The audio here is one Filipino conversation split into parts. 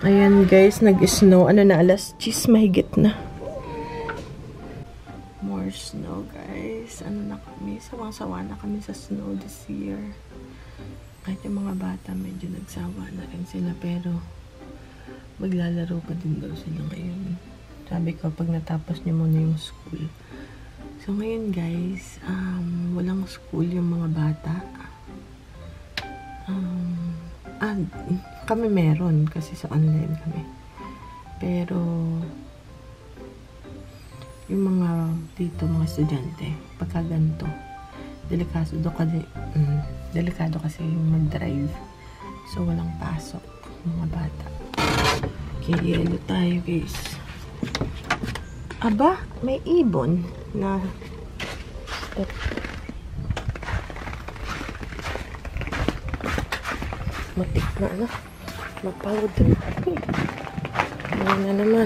Ayan guys, nag-snow. Ano na, alas 10 mahigit na. More snow guys. Ano na kami, sawang-sawa na kami sa snow this year. Kahit yung mga bata medyo nagsawa na rin sila, pero maglalaro pa din daw sila ngayon. Sabi ko, pag natapos niyo muna yung school. So ngayon guys, walang school yung mga bata. Kami meron kasi sa online kami. Pero yung mga dito, mga estudyante, pagka ganito, delikado kasi yung mag-drive. So walang pasok mga bata. Okay, yelo tayo guys. Aba, may ibon na matik na ano, mapagod na. Puno na naman.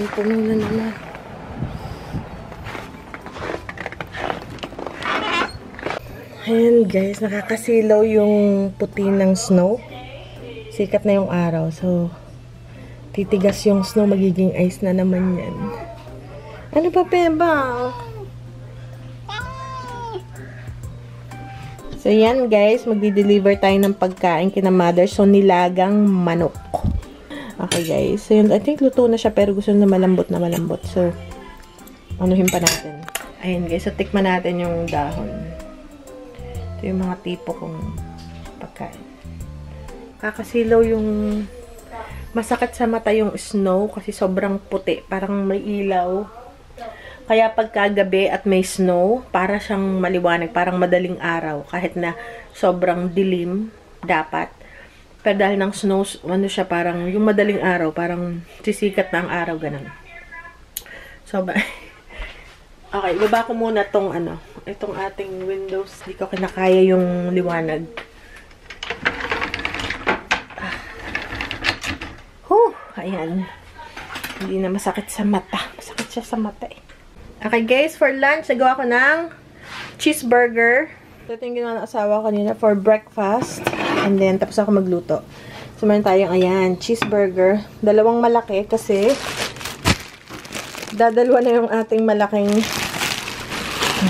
Ayan guys, nakakasilaw yung puti ng snow. Sikat na yung araw, so titigas yung snow, magiging ice na naman yan. Ano pa, Peba? So, yan guys. Magdi-deliver tayo ng pagkain kina mother. So, nilagang manok. Okay guys. So, yun. I think luto na siya pero gusto na malambot. So, anuhin pa natin. Ayan guys. So, tikman natin yung dahon. Ito yung mga tipo kong pagkain. Kakasilaw yung masakit sa mata yung snow kasi sobrang puti. Parang may ilaw. Kaya pagkagabi at may snow, para siyang maliwanag, parang madaling araw. Kahit na sobrang dilim, dapat. Pero dahil ng snow, ano siya, parang yung madaling araw, parang sisikat na ang araw, ganun. So, okay, baba ko muna tong itong ating windows. Di ko kinakaya yung liwanag. Ayan. Hindi na masakit sa mata. Masakit siya sa mata eh. Okay guys, for lunch, nagawa ko ng cheeseburger. Ito yung ginawa ng asawa ko kanina for breakfast. And then, tapos ako magluto. So, meron tayong, ayan, cheeseburger. Dalawang malaki kasi dadalwa na yung ating malaking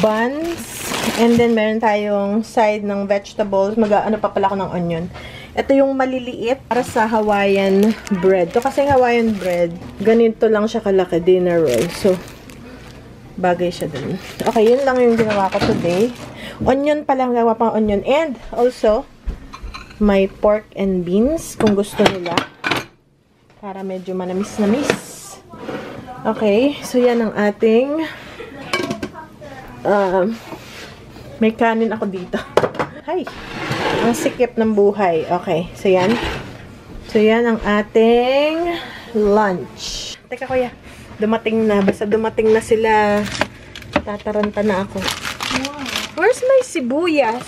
buns. And then, meron tayong side ng vegetables. Mag-ano pa pala ako ng onion. Ito yung maliliit para sa Hawaiian bread. Ito kasi Hawaiian bread, ganito lang siya kalaki, dinner roll. So, bagay siya dun. Okay, yun lang yung ginawa ko today. Onion pala, gawa pang onion. And also, may pork and beans kung gusto nila. Para medyo manamis-namis. Okay, so yan ang ating may kanin ako dito. Hi! Ang sikip ng buhay. Okay, so yan. So yan ang ating lunch. Teka kuya. Dumating na. Basta dumating na sila, tataranta na ako. Wow. Where's my sibuyas?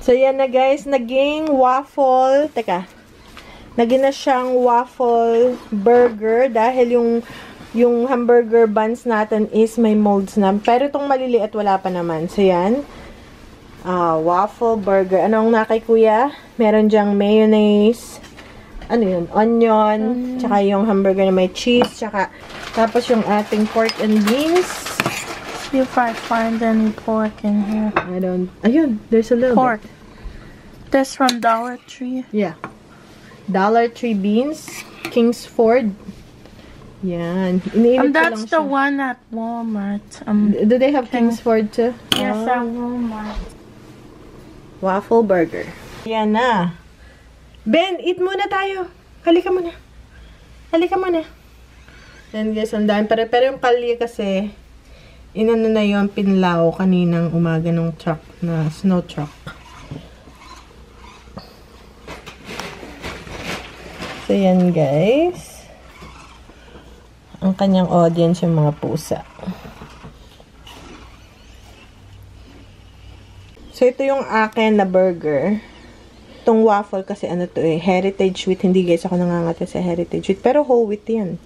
So, yan na guys. Naging waffle. Teka. Naging na siyang waffle burger dahil yung hamburger buns natin is may molds na. Pero itong maliliit wala pa naman. So, yan. Waffle burger. Anong nakay kuya? Meron dyang mayonnaise. Ano yun? Onion. Tsaka yung hamburger na may cheese. Tsaka, tapos yung ating pork and beans. See if I find any pork in here. I don't. Ayun. There's a little pork. bit. This from Dollar Tree? Yeah. Dollar Tree beans. Kingsford. Yan. Iniinit ko lang that's the siya. one at Walmart. Do they have Kingsford too? Yes, at Walmart. Waffle burger. Yan na. Ben, eat muna tayo. Halika muna. Halika muna. Yan guys, ang dami. Pero yung kalye kasi, inano na yung pinlaw kaninang umaga ng truck, na snow truck. So yan guys. Ang kanyang audience yung mga pusa. So ito yung akin na burger. Itong waffle kasi ano to eh, heritage wheat. Hindi guys ako nangangate sa heritage wheat. Pero whole wheat yan.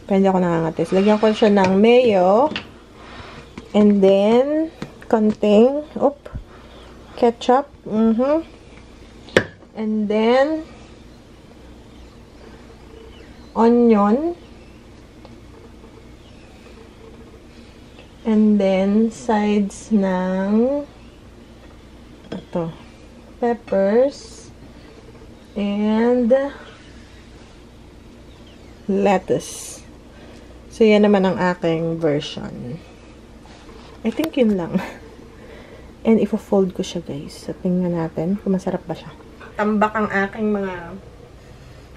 Pero hindi ako nangangate. So, lagyan ko siya ng mayo. And then, konting, ketchup. And then, onion, and then sides ng ito, peppers, and lettuce. So, yan naman ang aking version. I think yun lang. And ifo-fold ko siya, guys. So, tingnan natin kung masarap ba siya. Tambak ang aking mga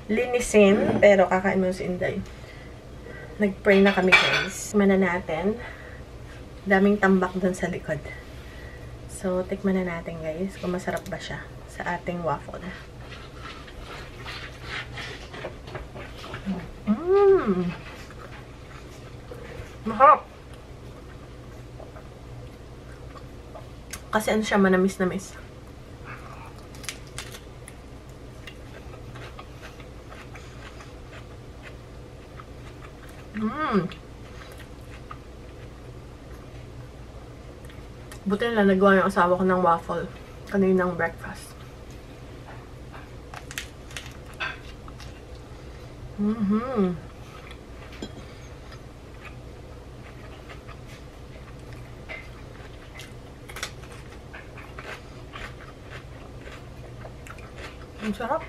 linisin, pero kakain mo si Inday. Nag-pray na kami, guys. Tikman na natin. Daming tambak dun sa likod. So, tikman na natin, guys, kung masarap ba siya sa ating waffle. Masarap! Kasi ano siya, manamis-namis. Buti na nagawa yung asawa ko ng waffle kaninang breakfast. Ang sarap.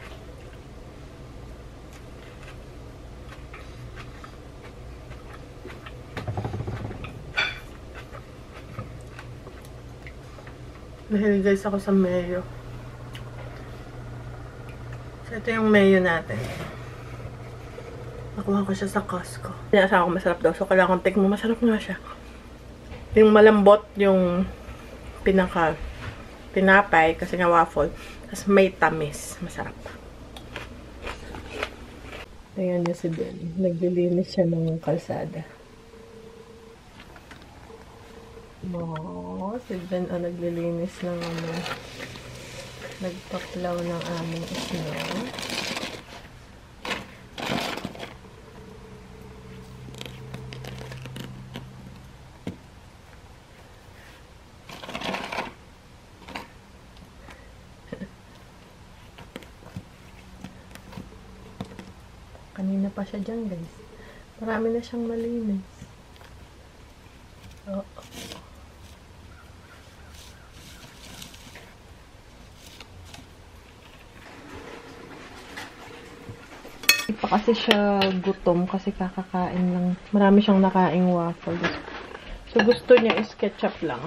Dahil guys ako sa mayo. So, ito yung mayo natin. Nakuha ko siya sa Costco. Pinasawa ko masarap daw. So, kailangan tikmo. Masarap nga siya. Yung malambot yung pinapay kasi nga waffle. Tapos may tamis. Masarap. Ayan niya si Ben. Naglilinis siya ng kalsada. Si Ben naglilinis ng nagpaklaw ng aming snow. Kanina pa siya dyan, guys. Marami na siyang malinis. Oh. Hindi pa kasi siya gutom kasi kakakain lang. Marami siyang nakaing waffle. So, gusto niya is ketchup lang.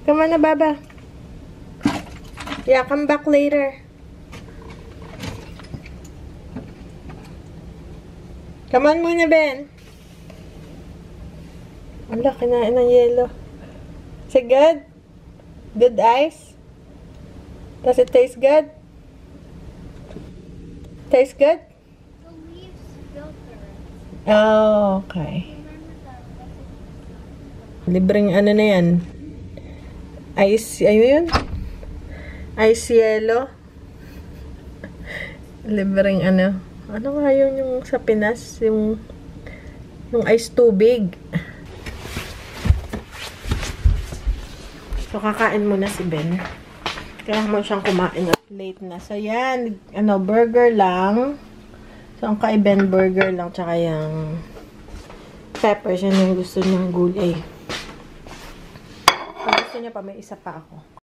Come on na, Baba. Yeah, come back later. Come on muna, Ben. Ala, kinain ng yelo. Is it good? Good ice? Does it taste good? Taste good? The leaves filter. Oh, okay. Libreng ano na yan? Ice, ayun yun? Ice yelo. Libreng ano? Ano nga yun yung sa Pinas? Yung ice tubig. So, kakain muna si Ben. Kailangan mo siyang kumain at late na. So, yan. Burger lang. So, ang kay Ben, burger lang. Tsaka yung peppers. Yan yung gusto niyang gulay. Kung gusto niya pa, may isa pa ako.